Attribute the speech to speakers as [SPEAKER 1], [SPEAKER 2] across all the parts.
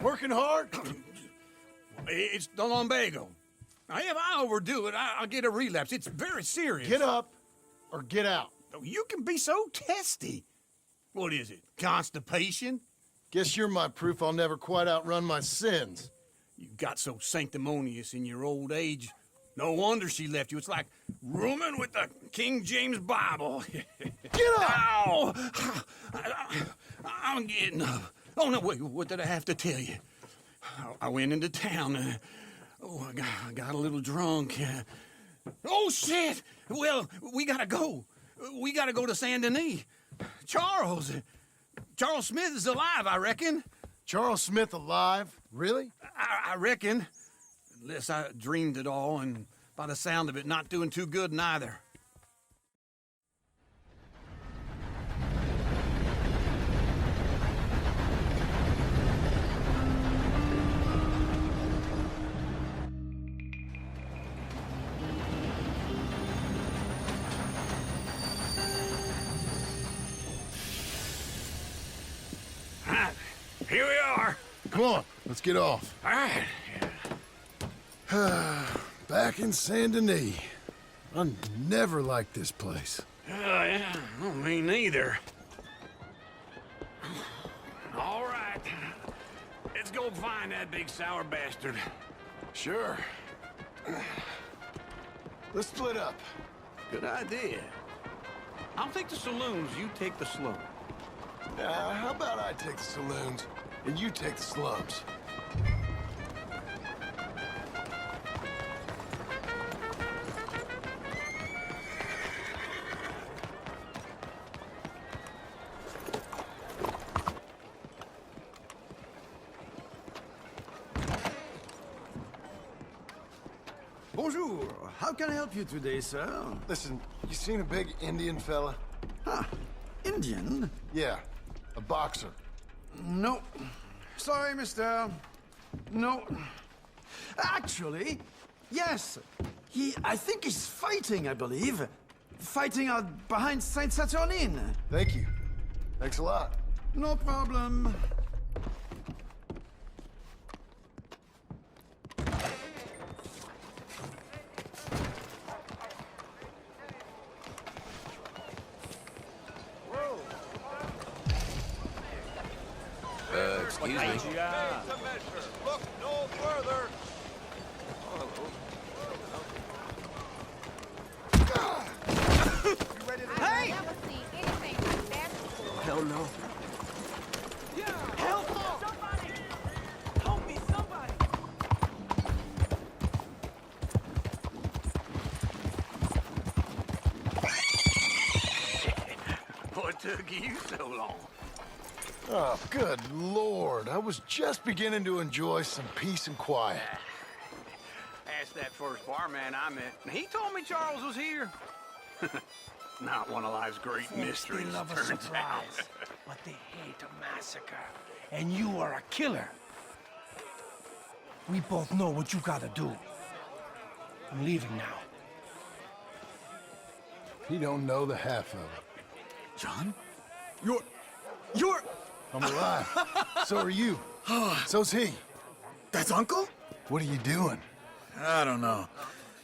[SPEAKER 1] Working hard?
[SPEAKER 2] It's the lumbago. Now, if I overdo it, I'll get a relapse. It's very serious.
[SPEAKER 1] Get up or get out.
[SPEAKER 2] Oh, you can be so testy. What is it, constipation?
[SPEAKER 1] Guess you're my proof I'll never quite outrun my sins.
[SPEAKER 2] You got so sanctimonious in your old age. No wonder she left you. It's like rooming with the King James Bible.
[SPEAKER 1] Get up!
[SPEAKER 2] Ow! I'm getting up. Oh, no, wait, what did I have to tell you? I went into town. I got a little drunk. Oh, shit! Well, we gotta go. We gotta go to Saint Denis. Charles Smith is alive, I reckon.
[SPEAKER 1] Charles Smith alive? Really?
[SPEAKER 2] I reckon. Unless I dreamed it all, and by the sound of it, not doing too good neither. Here we are.
[SPEAKER 1] Come on, let's get off.
[SPEAKER 2] All right.
[SPEAKER 1] Back in Saint Denis. I never liked this place.
[SPEAKER 2] Yeah, well, me neither. All right. Let's go find that big sour bastard.
[SPEAKER 1] Sure. Let's split up.
[SPEAKER 2] Good idea. I'll take the saloons, you take the slum.
[SPEAKER 1] How about I take the saloons and you take the slums?
[SPEAKER 3] Bonjour. How can I help you today, sir?
[SPEAKER 1] Listen, you seen a big Indian fella?
[SPEAKER 3] Huh. Indian?
[SPEAKER 1] Yeah, a boxer.
[SPEAKER 3] No. Sorry, mister. No. Actually, yes. I think he's fighting, I believe. Fighting out behind Saint Saturnine.
[SPEAKER 1] Thank you. Thanks a lot.
[SPEAKER 3] No problem.
[SPEAKER 4] Excuse me.
[SPEAKER 5] Look no further.
[SPEAKER 6] Hey! I've never seen anything like that before.
[SPEAKER 4] Hell no.
[SPEAKER 5] Help! Somebody! Help me, somebody!
[SPEAKER 2] What took you so long?
[SPEAKER 1] Oh, good Lord. I was just beginning to enjoy some peace and quiet.
[SPEAKER 2] Asked that first barman I met, and he told me Charles was here. Not one of life's great mysteries,
[SPEAKER 7] They love a
[SPEAKER 2] turns
[SPEAKER 7] surprise,
[SPEAKER 2] out.
[SPEAKER 7] but they hate a massacre. And you are a killer. We both know what you gotta do. I'm leaving now.
[SPEAKER 1] He don't know the half of it.
[SPEAKER 3] John? You're...
[SPEAKER 1] I'm alive. So are you. So's he.
[SPEAKER 3] That's Uncle?
[SPEAKER 1] What are you doing?
[SPEAKER 8] I don't know.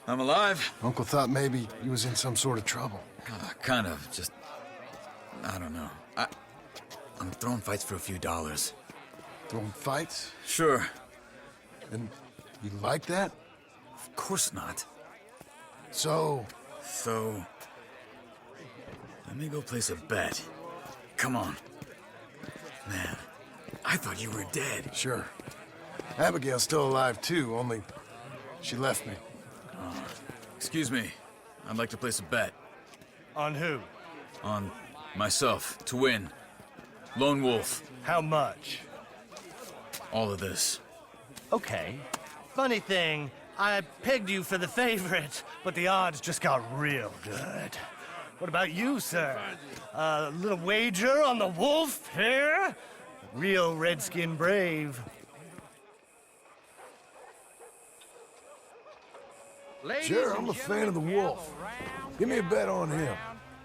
[SPEAKER 8] I'm alive.
[SPEAKER 1] Uncle thought maybe he was in some sort of trouble.
[SPEAKER 8] Kind of. Just... I don't know. I'm throwing fights for a few dollars.
[SPEAKER 1] Throwing fights?
[SPEAKER 8] Sure.
[SPEAKER 1] And you like that?
[SPEAKER 8] Of course not.
[SPEAKER 1] So,
[SPEAKER 8] let me go place a bet. Come on. Man, I thought you were dead.
[SPEAKER 1] sure. Abigail's still alive too, only she left me.
[SPEAKER 8] Excuse me. I'd like to place a bet.
[SPEAKER 7] On who?
[SPEAKER 8] On myself, to win. Lone Wolf.
[SPEAKER 7] How much?
[SPEAKER 8] All of this.
[SPEAKER 7] Okay. Funny thing, I pegged you for the favorite, but the odds just got real good. What about you, sir? A little wager on the wolf here? Real redskin brave.
[SPEAKER 1] Sure, I'm a fan of the wolf. Give me a bet on him.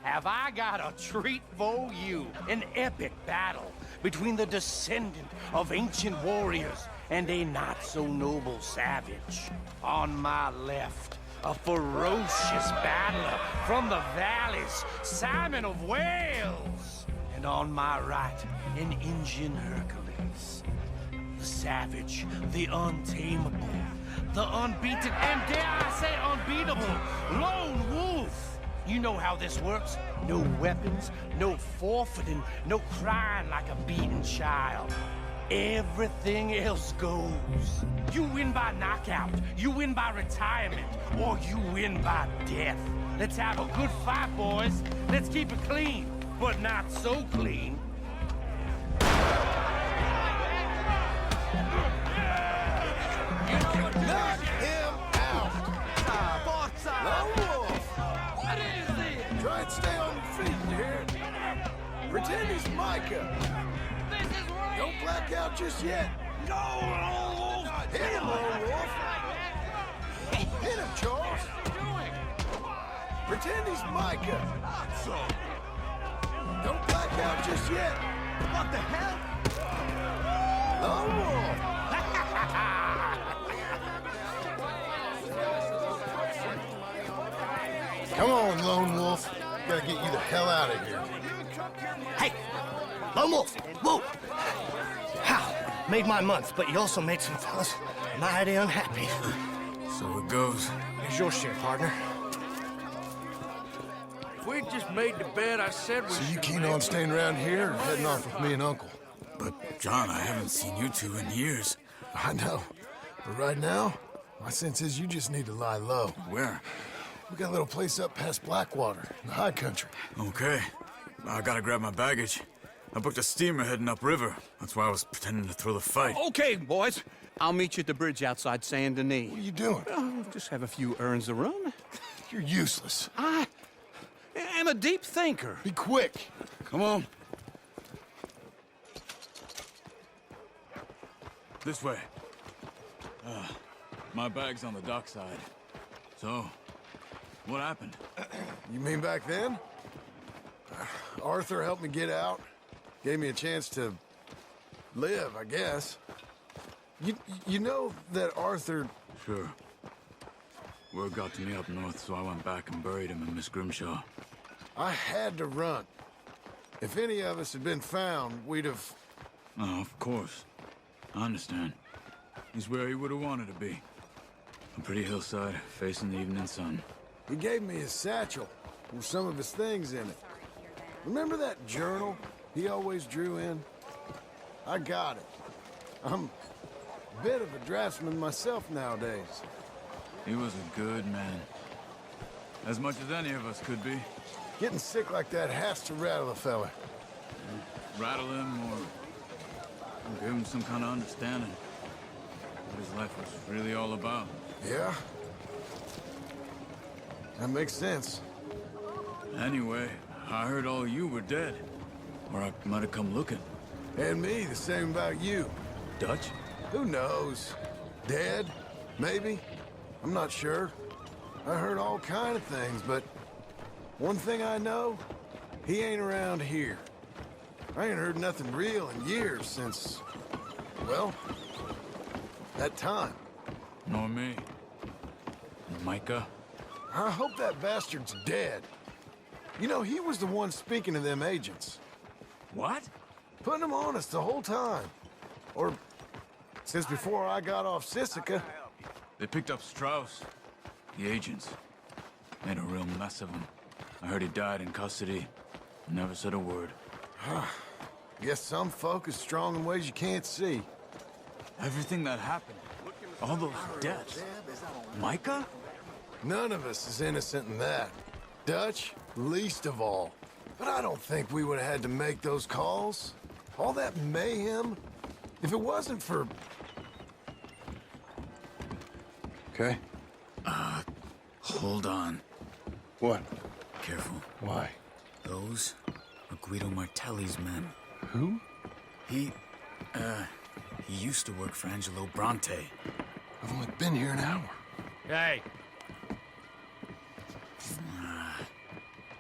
[SPEAKER 4] have I got a treat for you. An epic battle between the descendant of ancient warriors and a not-so-noble savage. On my left, a ferocious battler from the valleys, Simon of Wales. And on my right, an Indian Hercules. The savage, the untamable, the unbeaten, and dare I say unbeatable, lone wolf. You know how this works. No weapons, no forfeiting, no crying like a beaten child. Everything else goes. You win by knockout, you win by retirement, or you win by death. Let's have a good fight, boys. Let's keep it clean, but not so clean.
[SPEAKER 1] Knock him out! Lone Wolf!
[SPEAKER 5] What is this?
[SPEAKER 1] Try and stay on your feet, you hear? Pretend he's Micah.
[SPEAKER 5] This is right.
[SPEAKER 1] Don't black out just yet.
[SPEAKER 5] No, Lone Wolf.
[SPEAKER 1] Hit him, Lone Wolf. Hit him, Charles.
[SPEAKER 5] What are you doing?
[SPEAKER 1] Pretend he's Micah. So. Don't black out just yet.
[SPEAKER 3] What the hell?
[SPEAKER 1] Lone Wolf. Come on, Lone Wolf. Gotta get you the hell out of here.
[SPEAKER 7] Hey, Lone Wolf, whoa! How? Made my month, but you also made some fellas mighty unhappy.
[SPEAKER 8] So it goes.
[SPEAKER 7] Here's your share, partner.
[SPEAKER 5] If we just made the bed I said we
[SPEAKER 1] So you
[SPEAKER 5] should
[SPEAKER 1] keen
[SPEAKER 5] make.
[SPEAKER 1] on staying around here or heading off with me and Uncle?
[SPEAKER 8] But, John, I haven't seen you two in years.
[SPEAKER 1] I know. But right now, my sense is you just need to lie low.
[SPEAKER 8] Where?
[SPEAKER 1] We got a little place up past Blackwater, in the high country.
[SPEAKER 8] Okay. I gotta grab my baggage. I booked a steamer heading upriver. That's why I was pretending to throw the fight.
[SPEAKER 2] Okay, boys. I'll meet you at the bridge outside Saint Denis.
[SPEAKER 1] What are you doing?
[SPEAKER 2] Oh, just have a few errands to run.
[SPEAKER 1] You're useless.
[SPEAKER 2] I am a deep thinker.
[SPEAKER 1] Be quick.
[SPEAKER 8] Come on. This way. My bag's on the dockside. So, what happened?
[SPEAKER 1] You mean back then? Arthur helped me get out. Gave me a chance to live, I guess. You know that Arthur...
[SPEAKER 8] Sure. Word got to me up north, so I went back and buried him in Miss Grimshaw.
[SPEAKER 1] I had to run. If any of us had been found, we'd have...
[SPEAKER 8] Oh, of course. I understand. He's where he would have wanted to be. A pretty hillside, facing the evening sun.
[SPEAKER 1] He gave me his satchel with some of his things in it. Remember that journal he always drew in? I got it. I'm a bit of a draftsman myself nowadays.
[SPEAKER 8] He was a good man. As much as any of us could be.
[SPEAKER 1] Getting sick like that has to rattle a fella.
[SPEAKER 8] Rattle him or give him some kind of understanding. What his life was really all about.
[SPEAKER 1] Yeah? That makes sense.
[SPEAKER 8] Anyway, I heard all you were dead. Or I might have come looking.
[SPEAKER 1] And me, the same about you.
[SPEAKER 8] Dutch?
[SPEAKER 1] Who knows? Dead? Maybe? I'm not sure. I heard all kind of things, but one thing I know, he ain't around here. I ain't heard nothing real in years since, well, that time.
[SPEAKER 8] Nor me. Micah?
[SPEAKER 1] I hope that bastard's dead. You know, he was the one speaking to them agents.
[SPEAKER 8] What?
[SPEAKER 1] Putting them on us the whole time. Or since before I got off Sisika.
[SPEAKER 8] They picked up Strauss. The agents. Made a real mess of him. I heard he died in custody. Never said a word.
[SPEAKER 1] Guess some folk is strong in ways you can't see.
[SPEAKER 8] Everything that happened. All those deaths. Micah?
[SPEAKER 1] None of us is innocent in that. Dutch, least of all. But I don't think we would have had to make those calls. All that mayhem. If it wasn't for... Okay.
[SPEAKER 8] Hold on.
[SPEAKER 1] What?
[SPEAKER 8] Careful.
[SPEAKER 1] Why?
[SPEAKER 8] Those are Guido Martelli's men.
[SPEAKER 1] Who?
[SPEAKER 8] He used to work for Angelo Bronte.
[SPEAKER 1] I've only been here an hour.
[SPEAKER 9] Hey.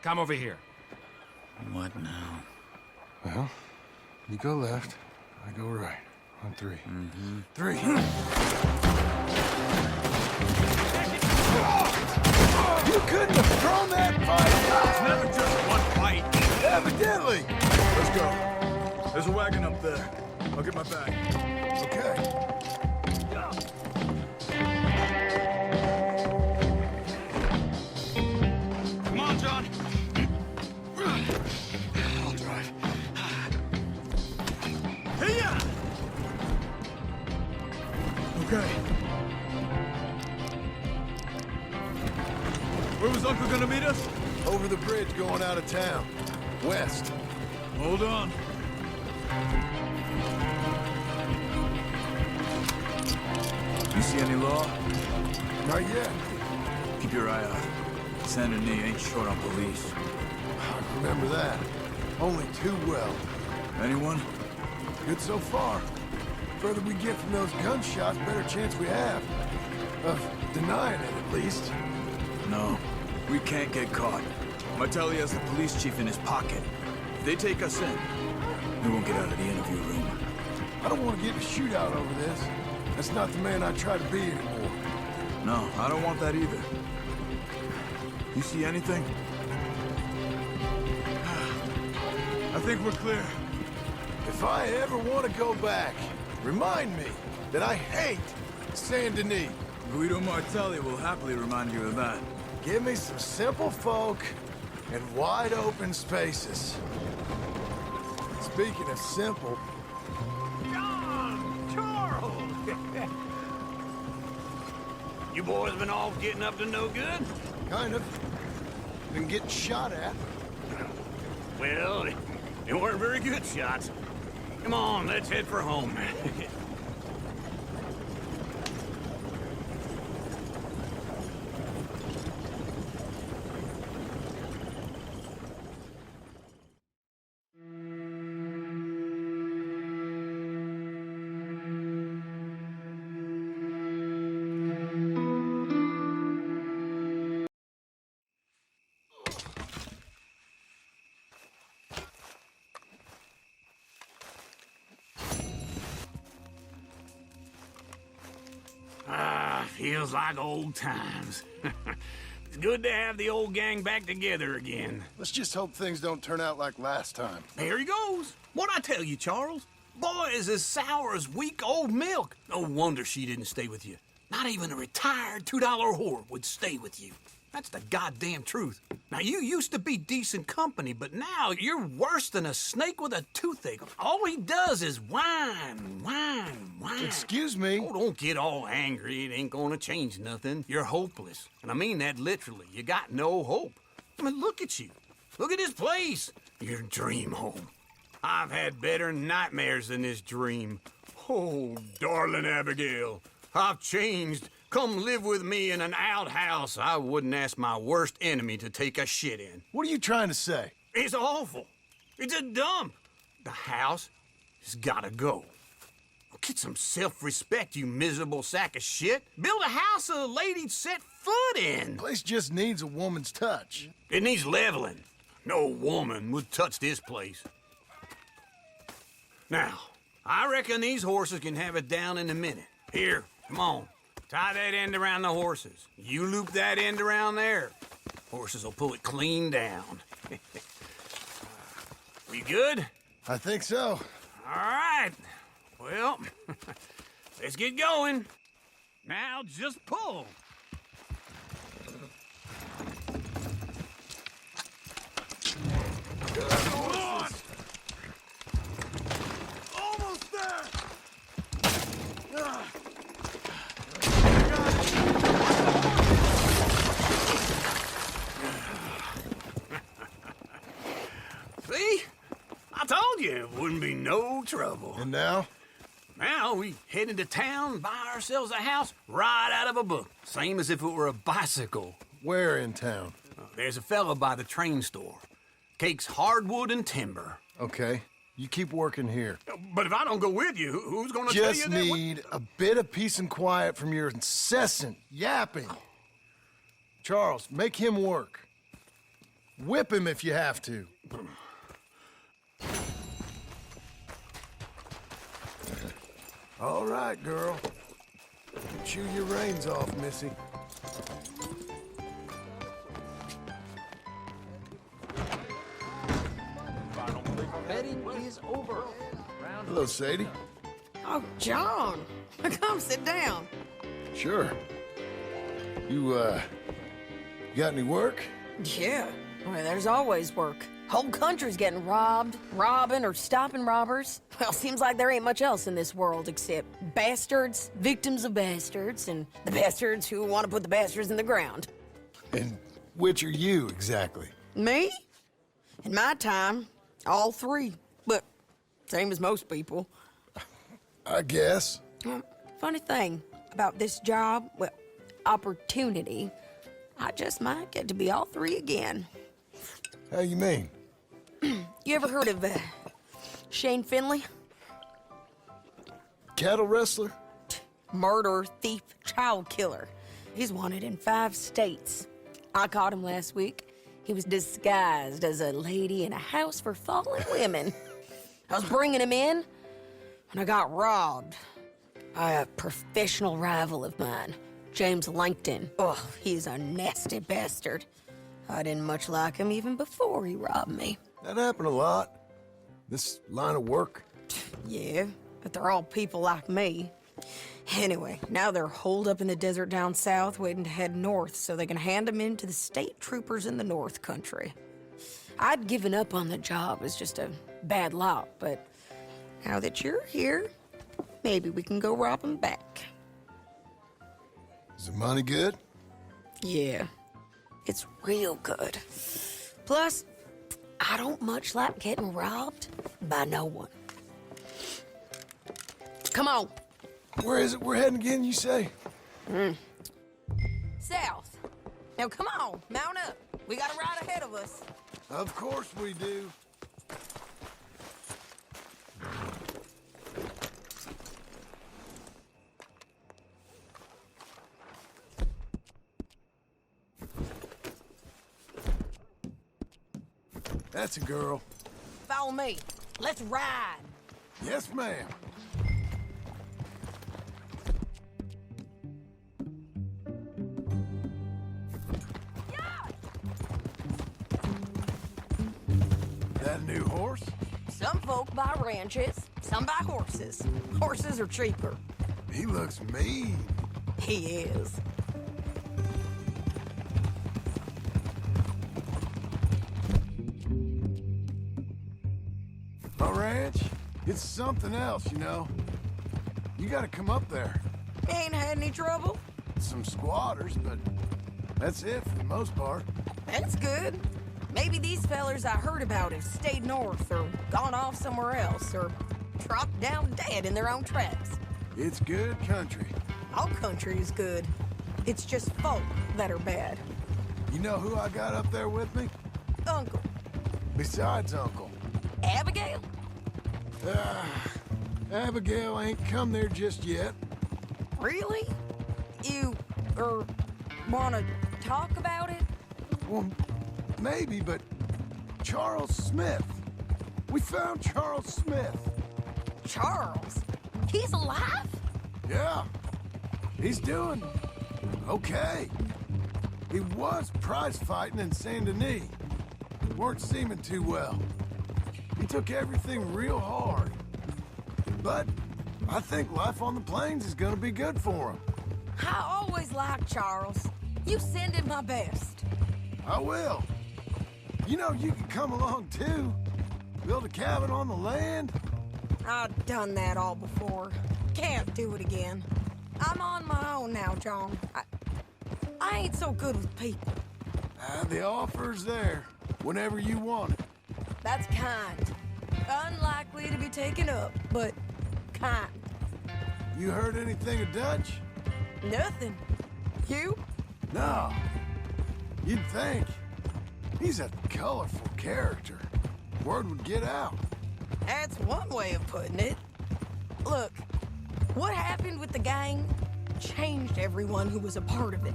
[SPEAKER 9] Come over here.
[SPEAKER 8] What now?
[SPEAKER 1] Well, you go left, I go right. On three. Mm-hmm. Three. You couldn't have thrown that fight!
[SPEAKER 8] It's never just one fight.
[SPEAKER 1] Evidently!
[SPEAKER 8] Let's go. There's a wagon up there. I'll get my bag.
[SPEAKER 1] Okay.
[SPEAKER 2] Come on, John. I'll drive.
[SPEAKER 8] Hey-ya! Okay. Where was Uncle gonna meet us?
[SPEAKER 1] Over the bridge going out of town. West.
[SPEAKER 8] Hold on. You see any law?
[SPEAKER 1] Not yet.
[SPEAKER 8] Keep your eye out. Saint Denis ain't short on police.
[SPEAKER 1] I remember that. Only too well.
[SPEAKER 8] Anyone?
[SPEAKER 1] Good so far. Further we get from those gunshots, better chance we have. Of denying it, at least.
[SPEAKER 8] No. We can't get caught. Martelli has the police chief in his pocket. If they take us in, we won't get out of the interview room.
[SPEAKER 1] I don't want to get in a shootout over this. That's not the man I try to be anymore.
[SPEAKER 8] No, I don't want that either. You see anything? I think we're clear.
[SPEAKER 1] If I ever want to go back, remind me that I hate Saint Denis.
[SPEAKER 8] Guido Martelli will happily remind you of that.
[SPEAKER 1] Give me some simple folk and wide open spaces. Speaking of simple,
[SPEAKER 2] John! Charles! You boys been off getting up to no good?
[SPEAKER 1] kind of, been getting shot at.
[SPEAKER 2] Well, they weren't very good shots. Come on, let's head for home. Feels like old times. It's good to have the old gang back together again.
[SPEAKER 1] Let's just hope things don't turn out like last time.
[SPEAKER 2] There he goes. What'd I tell you, Charles? Boy is as sour as weak old milk. No wonder she didn't stay with you. Not even a retired $2 whore would stay with you. That's the goddamn truth. Now, you used to be decent company, but now you're worse than a snake with a toothache. All he does is whine, whine, whine.
[SPEAKER 1] Excuse me?
[SPEAKER 2] Oh, don't get all angry. It ain't gonna change nothing. You're hopeless. And I mean that literally. You got no hope. I mean, look at you. Look at this place. Your dream home. I've had better nightmares than this dream. Oh, darling Abigail, I've changed. Come live with me in an outhouse I wouldn't ask my worst enemy to take a shit in.
[SPEAKER 1] What are you trying to say?
[SPEAKER 2] It's awful. It's a dump. The house has gotta go. Get some self-respect, you miserable sack of shit. Build a house a lady'd set foot in.
[SPEAKER 1] Place just needs a woman's touch.
[SPEAKER 2] It needs leveling. No woman would touch this place. Now, I reckon these horses can have it down in a minute. Here, come on. Tie that end around the horses. You loop that end around there. Horses will pull it clean down. We good?
[SPEAKER 1] I think so.
[SPEAKER 2] All right. Well, let's get going. Now just pull.
[SPEAKER 1] Come on! Almost there!
[SPEAKER 2] See? I told you it wouldn't be no trouble.
[SPEAKER 1] And now?
[SPEAKER 2] Now we head into town, buy ourselves a house right out of a book. Same as if it were a bicycle.
[SPEAKER 1] Where in town?
[SPEAKER 2] There's a fella by the train store. Cakes hardwood and timber.
[SPEAKER 1] Okay, you keep working here.
[SPEAKER 2] But if I don't go with you, who's gonna tell you
[SPEAKER 1] Just
[SPEAKER 2] that?
[SPEAKER 1] need a bit of peace and quiet from your incessant yapping. Charles, make him work. Whip him if you have to. All right, girl. Chew your reins off, Missy.
[SPEAKER 5] Betting is over.
[SPEAKER 1] Hello, Sadie.
[SPEAKER 9] Oh, John. Come sit down.
[SPEAKER 1] Sure. You got any work?
[SPEAKER 9] Yeah. Well, there's always work. Whole country's getting robbed, robbing, or stopping robbers. Well, seems like there ain't much else in this world except bastards, victims of bastards, and the bastards who want to put the bastards in the ground.
[SPEAKER 1] And which are you, exactly?
[SPEAKER 9] Me? In my time, all three. But same as most people.
[SPEAKER 1] I guess.
[SPEAKER 9] Funny thing about this job, well, opportunity, I just might get to be all three again.
[SPEAKER 1] How you mean?
[SPEAKER 9] You ever heard of Shane Finley?
[SPEAKER 1] Cattle wrestler?
[SPEAKER 9] Murderer, thief, child killer. He's wanted in 5 states. I caught him last week. He was disguised as a lady in a house for fallen women. I was bringing him in when I got robbed by a professional rival of mine, James Langton. Oh, he's a nasty bastard. I didn't much like him even before he robbed me.
[SPEAKER 1] That happened a lot. This line of work.
[SPEAKER 9] Yeah, but they're all people like me. Anyway, now they're holed up in the desert down south, waiting to head north so they can hand them in to the state troopers in the north country. I'd given up on the job as just a bad lot, but now that you're here, maybe we can go rob them back.
[SPEAKER 1] Is the money good?
[SPEAKER 9] Yeah, it's real good. Plus, I don't much like getting robbed by no one. Come on.
[SPEAKER 1] Where is it we're heading again, you say?
[SPEAKER 9] South. Now come on, mount up. We got a ride ahead of us.
[SPEAKER 1] Of course we do. That's a girl.
[SPEAKER 9] Follow me. Let's ride.
[SPEAKER 1] Yes, ma'am. That a new horse?
[SPEAKER 9] Some folk buy ranches, some buy horses. Horses are cheaper.
[SPEAKER 1] He looks mean.
[SPEAKER 9] He is.
[SPEAKER 1] A ranch? It's something else, you know. You gotta come up there.
[SPEAKER 9] Ain't had any trouble?
[SPEAKER 1] Some squatters, but that's it for the most part.
[SPEAKER 9] That's good. Maybe these fellers I heard about have stayed north or gone off somewhere else or dropped down dead in their own tracks.
[SPEAKER 1] It's good country.
[SPEAKER 9] All country is good. It's just folk that are bad.
[SPEAKER 1] You know who I got up there with me?
[SPEAKER 9] Uncle.
[SPEAKER 1] Besides Uncle.
[SPEAKER 9] Abigail?
[SPEAKER 1] Abigail ain't come there just yet.
[SPEAKER 9] Really? You, wanna talk about it?
[SPEAKER 1] Well, maybe, but Charles Smith. We found Charles Smith.
[SPEAKER 9] Charles? He's alive?
[SPEAKER 1] Yeah. He's doing okay. He was prize fighting in Saint Denis. Weren't seeming too well. He took everything real hard. But I think life on the plains is gonna be good for him.
[SPEAKER 9] I always liked Charles. You send him my best.
[SPEAKER 1] I will. You know, you can come along too. Build a cabin on the land.
[SPEAKER 9] I've done that all before. Can't do it again. I'm on my own now, John. I ain't so good with people.
[SPEAKER 1] The offer's there whenever you want it.
[SPEAKER 9] That's kind. Unlikely to be taken up, but kind.
[SPEAKER 1] You heard anything of Dutch?
[SPEAKER 9] Nothing. You?
[SPEAKER 1] No. You'd think. He's a colorful character. Word would get out.
[SPEAKER 9] That's one way of putting it. Look, what happened with the gang changed everyone who was a part of it.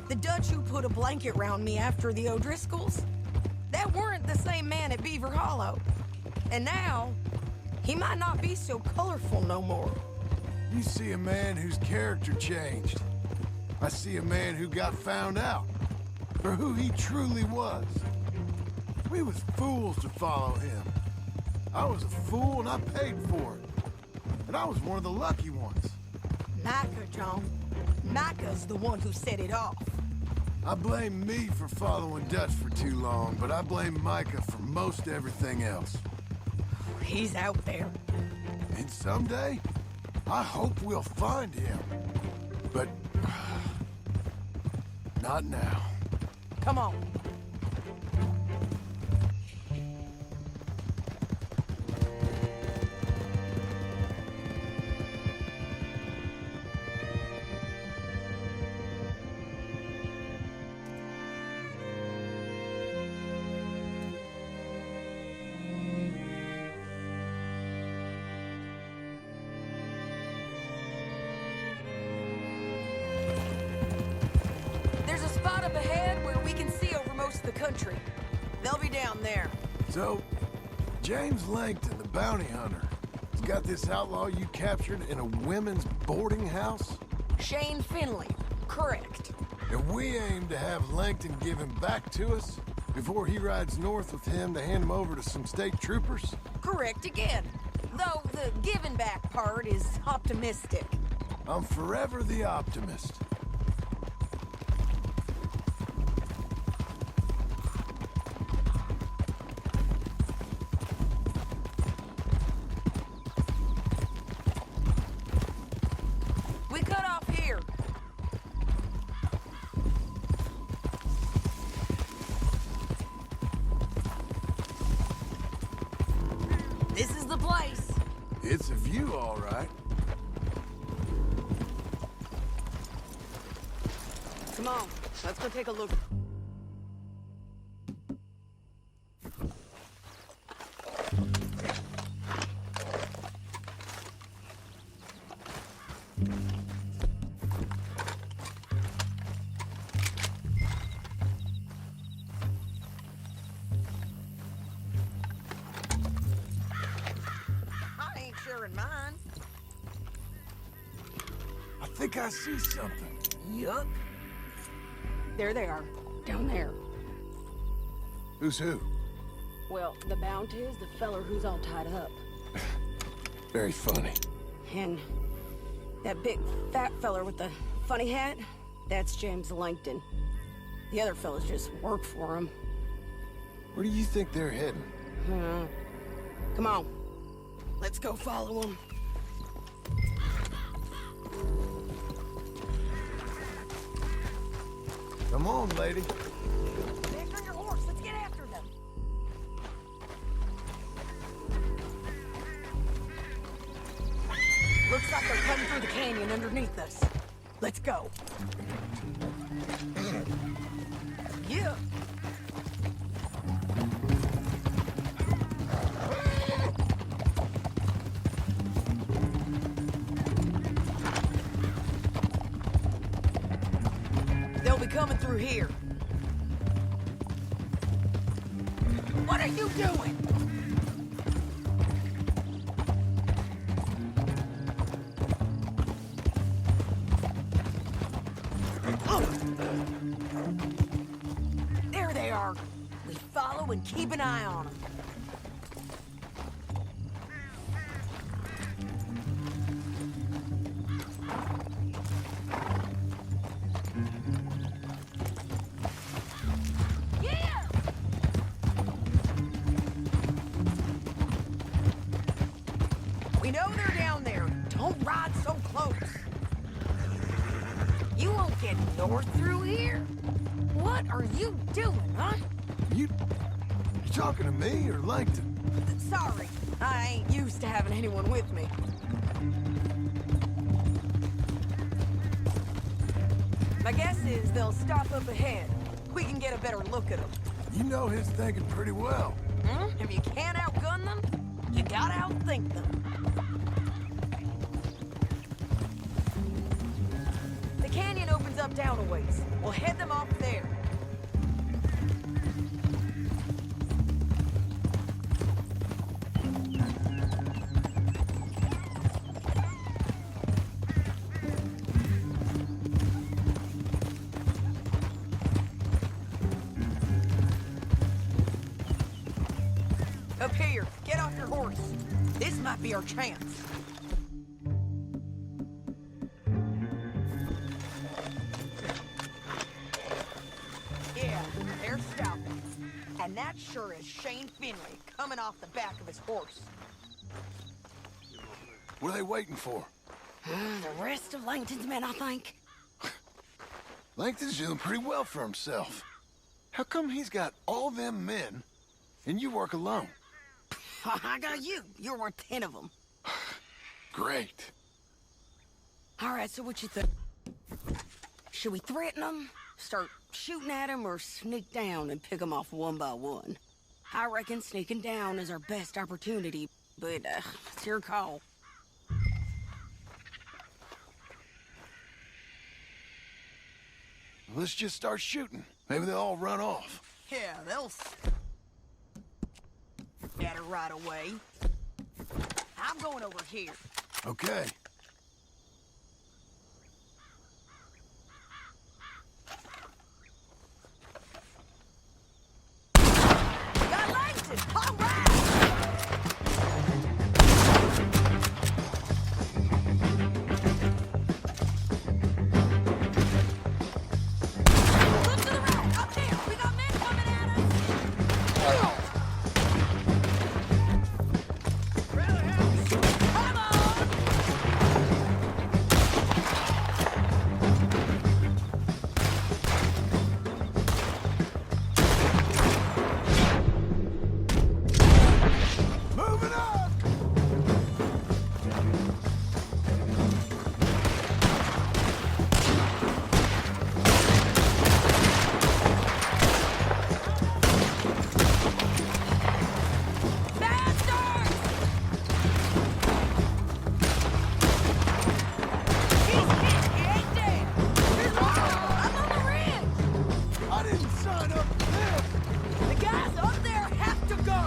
[SPEAKER 9] The Dutch who put a blanket round me after the O'Driscolls, that weren't the same man at Beaver Hollow. And now, he might not be so colorful no more.
[SPEAKER 1] You see a man whose character changed. I see a man who got found out for who he truly was. We was fools to follow him. I was a fool and I paid for it. And I was one of the lucky ones.
[SPEAKER 9] Micah, John. Micah's the one who set it off.
[SPEAKER 1] I blame me for following Dutch for too long, but I blame Micah for most everything else.
[SPEAKER 9] He's out there.
[SPEAKER 1] And someday, I hope we'll find him. But... not now.
[SPEAKER 9] Come on. There's a spot up ahead where we can see over most of the country. They'll be down there.
[SPEAKER 1] So, James Langton, the bounty hunter, has got this outlaw you captured in a women's boarding house?
[SPEAKER 9] Shane Finley. Correct.
[SPEAKER 1] And we aim to have Langton give him back to us before he rides north with him to hand him over to some state troopers?
[SPEAKER 9] Correct again. Though the giving back part is optimistic.
[SPEAKER 1] I'm forever the optimist.
[SPEAKER 9] We cut off here. This is the place.
[SPEAKER 1] It's a view, all right.
[SPEAKER 9] Come on, let's go take a look. I ain't sharing mine.
[SPEAKER 1] I think I see something.
[SPEAKER 9] Yup. There they are, down there.
[SPEAKER 1] Who's who?
[SPEAKER 9] Well, the bounty is the feller who's all tied up.
[SPEAKER 1] Very funny.
[SPEAKER 9] And that big fat feller with the funny hat, that's James Langton. The other fellas just work for him.
[SPEAKER 1] Where do you think they're heading?
[SPEAKER 9] Come on, let's go follow them.
[SPEAKER 1] Come on, lady.
[SPEAKER 9] Back on your horse, let's get after them. Looks like they're cutting through the canyon underneath us. Let's go. Yeah. They'll be coming through here. What are you doing? There they are. We follow and keep an eye on them. Yeah! We know they're down there. Don't ride so close. You won't get north through here. What are you doing, huh?
[SPEAKER 1] You talking to me or Langton?
[SPEAKER 9] Sorry, I ain't used to having anyone with me. My guess is they'll stop up ahead. We can get a better look at them.
[SPEAKER 1] You know his thinking pretty well.
[SPEAKER 9] If you can't outgun them, you gotta outthink them. The canyon opens up down a ways. We'll head them off there. might be our chance. Yeah, they're stopping. And that sure is Shane Finley coming off the back of his horse.
[SPEAKER 1] What are they waiting for?
[SPEAKER 9] The rest of Langton's men, I think.
[SPEAKER 1] Langton's doing pretty well for himself. How come he's got all them men, and you work alone?
[SPEAKER 9] I got you. You're worth 10 of them.
[SPEAKER 1] Great.
[SPEAKER 9] All right, so what you think? Should we threaten them, start shooting at them, or sneak down and pick them off one by one? I reckon sneaking down is our best opportunity, but it's your call.
[SPEAKER 1] Let's just start shooting. Maybe they'll all run off.
[SPEAKER 9] Yeah, they'll get her right away. I'm going over here.
[SPEAKER 1] Okay.
[SPEAKER 9] Got Langton! All right! Look to the right! Up there! We got men coming at us! Come on!
[SPEAKER 1] Moving up!
[SPEAKER 9] Bastards! He's hit! He ain't dead! He's I'm on the ridge!
[SPEAKER 1] I didn't sign up for this!
[SPEAKER 9] The guys up there have to go!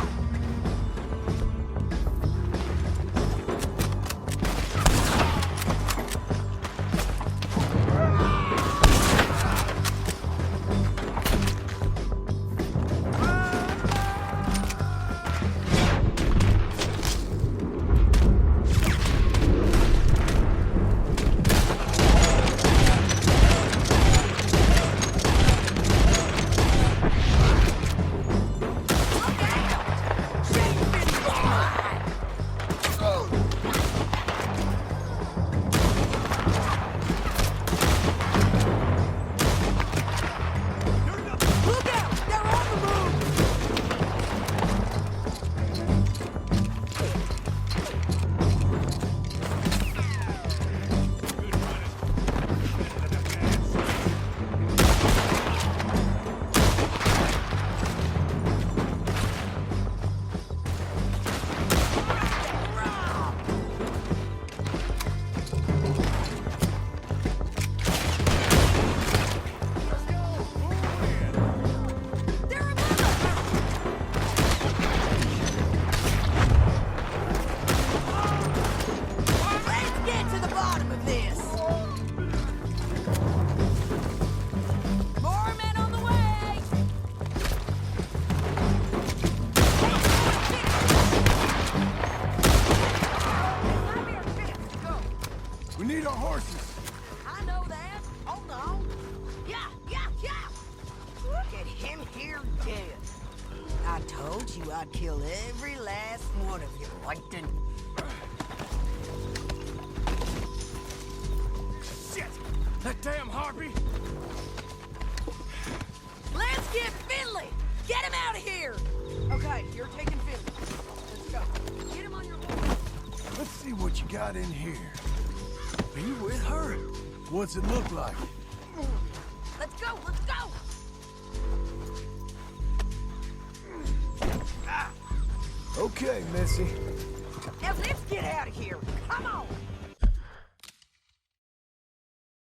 [SPEAKER 9] Look out! Shane Finley's mine! Look out! They're on the move! They're above us! Let's get to the bottom of this! More men on the way!
[SPEAKER 1] We need our horses.
[SPEAKER 9] I know that. Hold on. Yeah. Look at him here dead. I told you I'd kill every last one of you, Langton.
[SPEAKER 2] Shit! That damn harpy!
[SPEAKER 9] Let's get Finley! Get him out of here! Okay, you're taking Finley. Let's go. Get him on your horse.
[SPEAKER 1] Let's see what you got in here. Are you with her? What's it look like?
[SPEAKER 9] Let's go!
[SPEAKER 1] Okay, Missy.
[SPEAKER 9] Now let's get out of here!